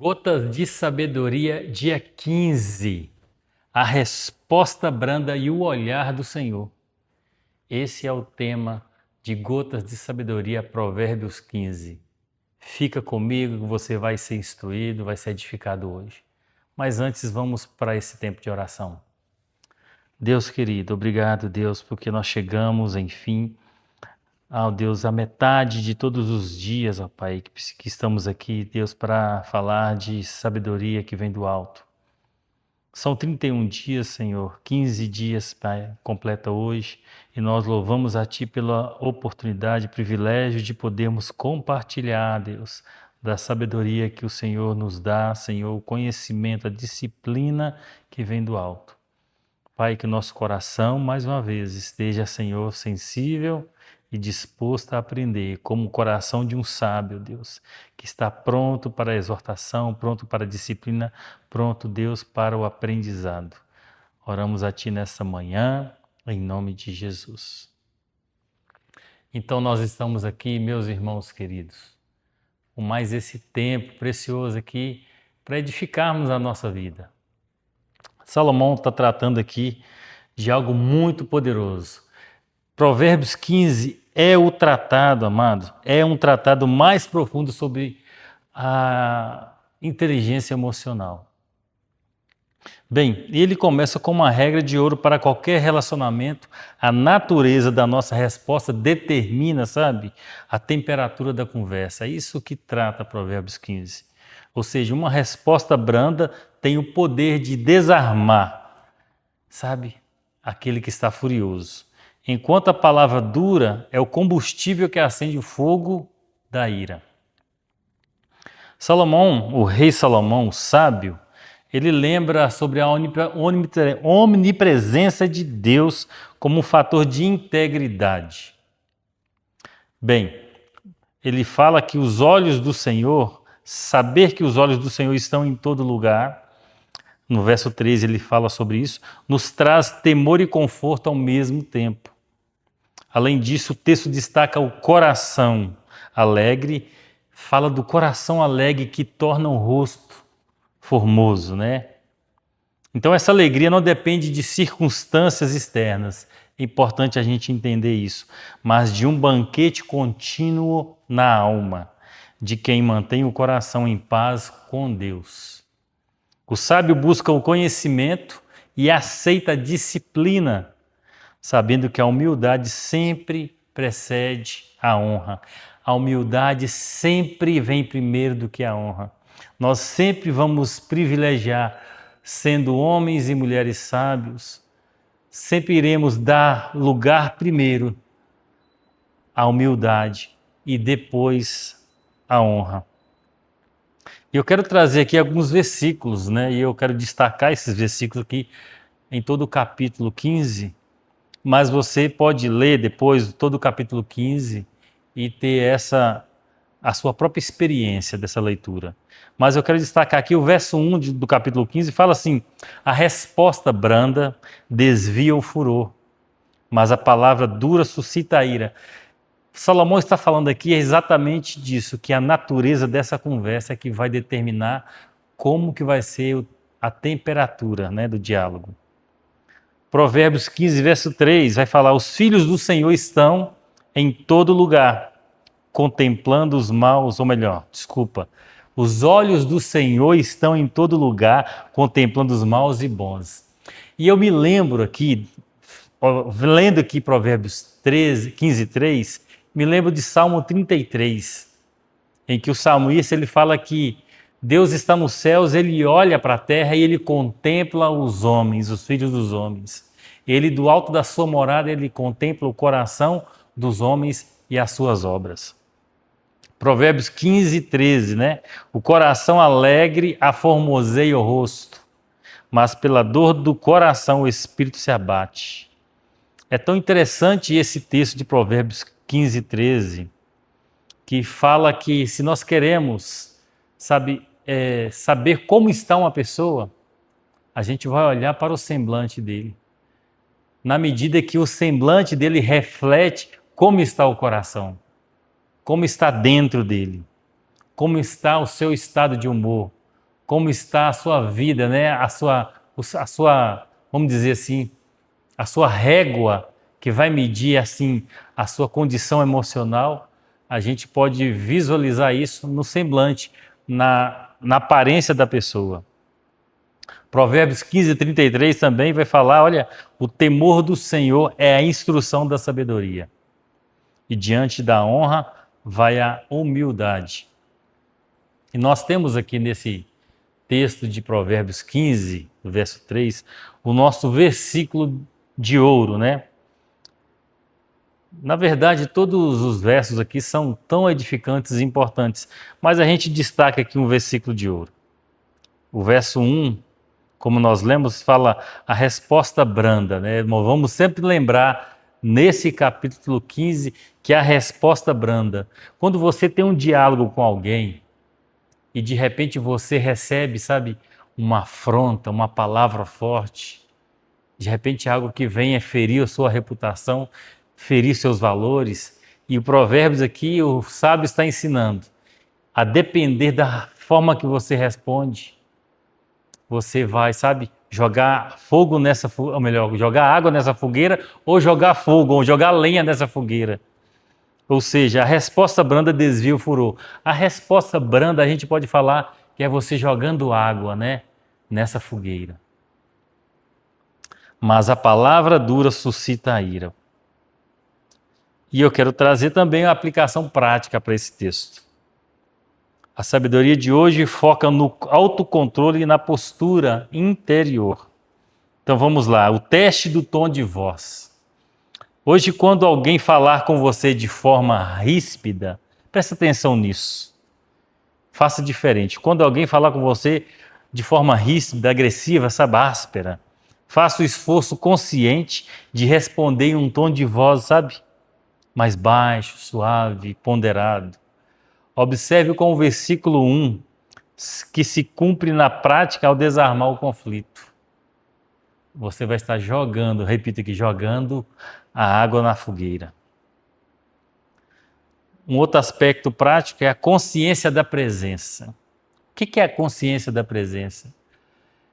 Gotas de Sabedoria, dia 15. A resposta branda e o olhar do Senhor. Esse é o tema de Gotas de Sabedoria, Provérbios 15. Fica comigo, você vai ser instruído, vai ser edificado hoje. Mas antes, vamos para esse tempo de oração. Deus querido, obrigado, Deus, porque nós chegamos, enfim, Deus, a metade de todos os dias, ó Pai, que estamos aqui, Deus, para falar de sabedoria que vem do alto. São 31 dias, Senhor, 15 dias, Pai, completa hoje, e nós louvamos a Ti pela oportunidade, privilégio de podermos compartilhar, Deus, da sabedoria que o Senhor nos dá, Senhor, o conhecimento, a disciplina que vem do alto. Pai, que o nosso coração, mais uma vez, esteja, Senhor, sensível e disposto a aprender, como o coração de um sábio, Deus, que está pronto para a exortação, pronto para a disciplina, pronto, Deus, para o aprendizado. Oramos a Ti nessa manhã, em nome de Jesus. Então nós estamos aqui, meus irmãos queridos, com mais esse tempo precioso aqui para edificarmos a nossa vida. Salomão está tratando aqui de algo muito poderoso. Provérbios 15 é o tratado, amado, é um tratado mais profundo sobre a inteligência emocional. Bem, ele começa com uma regra de ouro para qualquer relacionamento. A natureza da nossa resposta determina, sabe, a temperatura da conversa. É isso que trata Provérbios 15. Ou seja, uma resposta branda tem o poder de desarmar, sabe, aquele que está furioso. Enquanto a palavra dura é o combustível que acende o fogo da ira. Salomão, o rei Salomão, o sábio, ele lembra sobre a onipresença de Deus como um fator de integridade. Bem, ele fala que os olhos do Senhor, saber que os olhos do Senhor estão em todo lugar, no verso 13 ele fala sobre isso, nos traz temor e conforto ao mesmo tempo. Além disso, o texto destaca o coração alegre, fala do coração alegre que torna o rosto formoso, né? Então essa alegria não depende de circunstâncias externas, é importante a gente entender isso, mas de um banquete contínuo na alma, de quem mantém o coração em paz com Deus. O sábio busca o conhecimento e aceita a disciplina, sabendo que a humildade sempre precede a honra. A humildade sempre vem primeiro do que a honra. Nós sempre vamos privilegiar, sendo homens e mulheres sábios, sempre iremos dar lugar primeiro à humildade e depois à honra. Eu quero trazer aqui alguns versículos, né? E eu quero destacar esses versículos aqui em todo o capítulo 15, mas você pode ler depois todo o capítulo 15 e ter a sua própria experiência dessa leitura. Mas eu quero destacar aqui o verso 1 do capítulo 15, fala assim: a resposta branda desvia o furor, mas a palavra dura suscita a ira. Salomão está falando aqui exatamente disso, que a natureza dessa conversa é que vai determinar como que vai ser a temperatura, né, do diálogo. Provérbios 15, verso 3, vai falar: os filhos do Senhor estão em todo lugar, contemplando os maus, ou melhor, os olhos do Senhor estão em todo lugar, contemplando os maus e bons. E eu me lembro aqui, lendo aqui Provérbios 15, 3, me lembro de Salmo 33, em que o salmista ele fala que Deus está nos céus, ele olha para a terra e ele contempla os homens, os filhos dos homens. Ele, do alto da sua morada, ele contempla o coração dos homens e as suas obras. Provérbios 15, 13, né? O coração alegre aformoseia o rosto, mas pela dor do coração o espírito se abate. É tão interessante esse texto de Provérbios 15, 13, que fala que se nós queremos, saber como está uma pessoa, a gente vai olhar para o semblante dele. Na medida que o semblante dele reflete como está o coração, como está dentro dele, como está o seu estado de humor, como está a sua vida, né? A sua, vamos dizer assim, a sua régua que vai medir assim a sua condição emocional, a gente pode visualizar isso no semblante, na aparência da pessoa. Provérbios 15:33 também vai falar, olha, o temor do Senhor é a instrução da sabedoria. E diante da honra vai a humildade. E nós temos aqui nesse texto de Provérbios 15, verso 3, o nosso versículo de ouro, né? Na verdade, todos os versos aqui são tão edificantes e importantes, mas a gente destaca aqui um versículo de ouro. O verso 1, como nós lemos, fala a resposta branda, né? Vamos sempre lembrar nesse capítulo 15 que é a resposta branda. Quando você tem um diálogo com alguém e de repente você recebe, sabe, uma afronta, uma palavra forte, de repente algo que venha ferir a sua reputação, ferir seus valores, e o Provérbios aqui, o sábio está ensinando, a depender da forma que você responde, você vai, sabe, jogar fogo nessa, ou melhor, jogar água nessa fogueira, ou jogar fogo, ou jogar lenha nessa fogueira. Ou seja, a resposta branda desvia o furor. A resposta branda a gente pode falar que é você jogando água, né, nessa fogueira. Mas a palavra dura suscita a ira. E eu quero trazer também a aplicação prática para esse texto. A sabedoria de hoje foca no autocontrole e na postura interior. Então vamos lá, o teste do tom de voz. Hoje, quando alguém falar com você de forma ríspida, presta atenção nisso. Faça diferente. Quando alguém falar com você de forma ríspida, agressiva, sabe, áspera, faça o esforço consciente de responder em um tom de voz, sabe, mais baixo, suave, ponderado. Observe com o versículo 1 que se cumpre na prática ao desarmar o conflito. Você vai estar jogando, repito aqui, jogando a água na fogueira. Um outro aspecto prático é a consciência da presença. O que é a consciência da presença?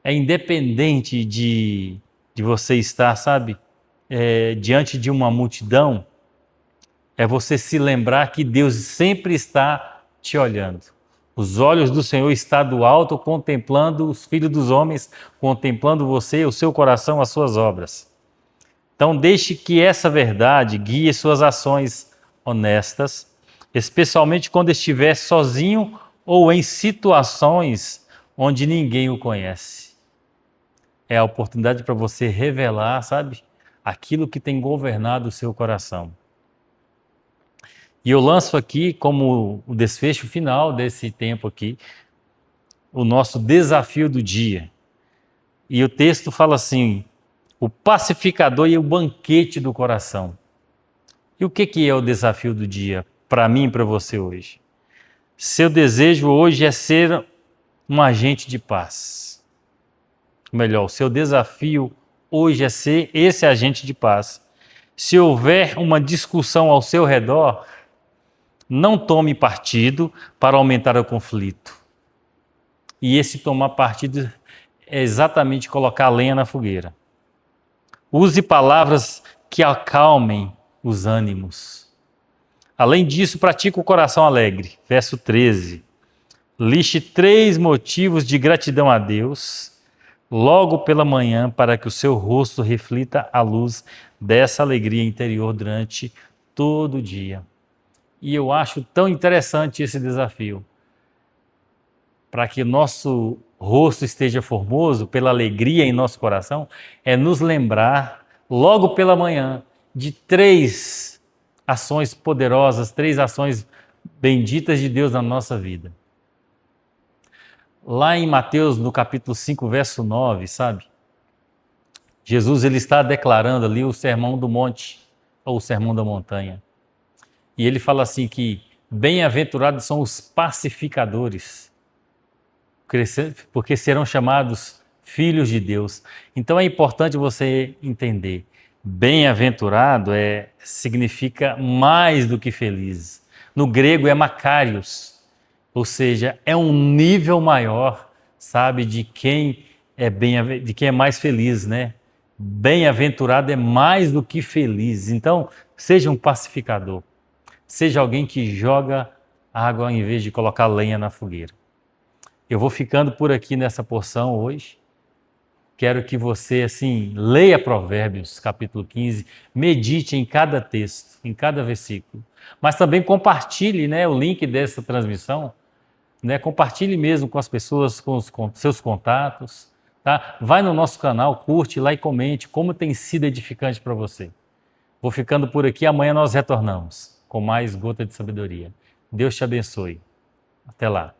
É independente de você estar, sabe, diante de uma multidão, é você se lembrar que Deus sempre está te olhando. Os olhos do Senhor estão do alto, contemplando os filhos dos homens, contemplando você, o seu coração, as suas obras. Então deixe que essa verdade guie suas ações honestas, especialmente quando estiver sozinho ou em situações onde ninguém o conhece. É a oportunidade para você revelar, sabe, aquilo que tem governado o seu coração. E eu lanço aqui como o desfecho final desse tempo aqui, o nosso desafio do dia. E o texto fala assim, o pacificador e o banquete do coração. E o que é o desafio do dia para mim e para você hoje? Seu desejo hoje é ser um agente de paz. Melhor, o seu desafio hoje é ser esse agente de paz. Se houver uma discussão ao seu redor, não tome partido para aumentar o conflito. E esse tomar partido é exatamente colocar lenha na fogueira. Use palavras que acalmem os ânimos. Além disso, pratique o coração alegre. Verso 13. Liste 3 motivos de gratidão a Deus logo pela manhã para que o seu rosto reflita a luz dessa alegria interior durante todo o dia. E eu acho tão interessante esse desafio. Para que nosso rosto esteja formoso pela alegria em nosso coração, é nos lembrar, logo pela manhã, de 3 ações poderosas, 3 ações benditas de Deus na nossa vida. Lá em Mateus, no capítulo 5, verso 9, sabe? Jesus ele está declarando ali o Sermão do Monte, ou o Sermão da Montanha. E ele fala assim que bem-aventurados são os pacificadores, porque serão chamados filhos de Deus. Então é importante você entender, bem-aventurado significa mais do que feliz. No grego é makarios, ou seja, é um nível maior, sabe de quem de quem é mais feliz, né? Bem-aventurado é mais do que feliz. Então, seja um pacificador. Seja alguém que joga água em vez de colocar lenha na fogueira. Eu vou ficando por aqui nessa porção hoje. Quero que você, assim, leia Provérbios, capítulo 15, medite em cada texto, em cada versículo. Mas também compartilhe, né, o link dessa transmissão, né, compartilhe mesmo com as pessoas, com os seus contatos, tá? Vai no nosso canal, curte lá e comente como tem sido edificante para você. Vou ficando por aqui, amanhã nós retornamos com mais Gota de Sabedoria. Deus te abençoe. Até lá.